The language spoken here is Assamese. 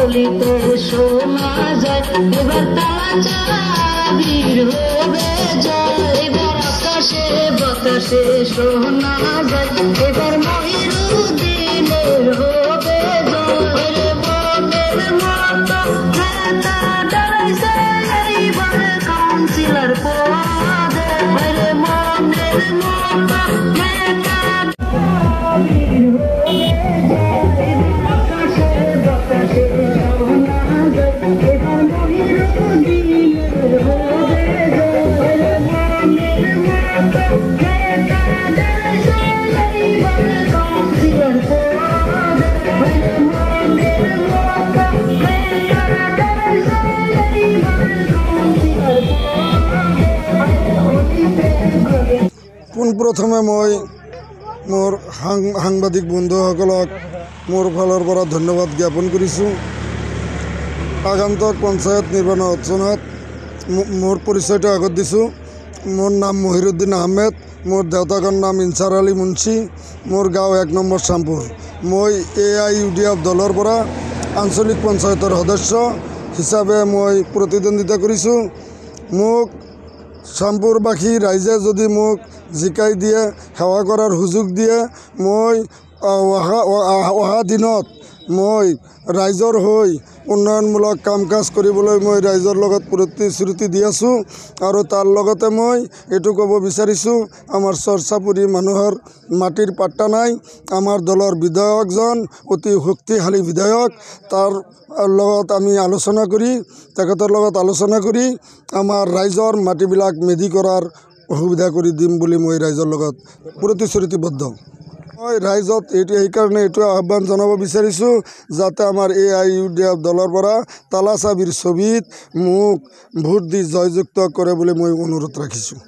গলিতে শোনা যায় এবার তালা চাবির হবে জয় এবার আকাশে বাতাসে শোনা যায় এবার মহিরুদ্দিনের হবে জয় মনের মতো নেতা দাঁড়াইছে এইবার কাউন্সিলর পদে মনের মতো নেতা পোনপ্ৰথমে মই মোৰ সাংবাদিক বন্ধুসকলক মোৰ ফালৰ পৰা ধন্যবাদ জ্ঞাপন কৰিছোঁ। আগন্তুক পঞ্চায়ত নিৰ্বাচনত মোৰ পৰিচয়টো আগত দিছোঁ। মোৰ নাম মহিৰুদ্দিন আহমেদ, মোৰ দেউতাকৰ নাম ইনচাৰ আলী মুন্সি, মোৰ গাঁও 1 নম্বৰ শ্যামপুৰ। মই AIUDF দলৰ পৰা আঞ্চলিক পঞ্চায়তৰ সদস্য হিচাপে মই প্ৰতিদ্বন্দ্বিতা কৰিছোঁ। মোক শ্যামপুৰবাসী ৰাইজে যদি মোক জিকাই দিয়ে, সেৱা কৰাৰ সুযোগ দিয়ে, মই অহা দিনত মই ৰাইজৰ হৈ উন্নয়নমূলক কাম কাজ কৰিবলৈ মই ৰাইজৰ লগত প্ৰতিশ্ৰুতি দি আছোঁ। আৰু তাৰ লগতে মই এইটো ক'ব বিচাৰিছোঁ, আমাৰ চৰচাপুৰী মানুহৰ মাটিৰ পাত্তা নাই। আমাৰ দলৰ বিধায়কজন অতি শক্তিশালী বিধায়ক। তাৰ লগত আমি তেখেতৰ লগত আলোচনা কৰি আমাৰ ৰাইজৰ মাটিবিলাক মেধি কৰাৰ সুবিধা কৰি দিম বুলি মই ৰাইজৰ লগত প্ৰতিশ্ৰুতিবদ্ধ। মই ৰাইজক এইকাৰণে এইটো আহ্বান জনাব বিচাৰিছোঁ, যাতে আমাৰ AIUDF দলৰ পৰা তালা চাবিৰ ছবিত মোক ভোট দি জয়যুক্ত কৰে বুলি মই অনুৰোধ ৰাখিছোঁ।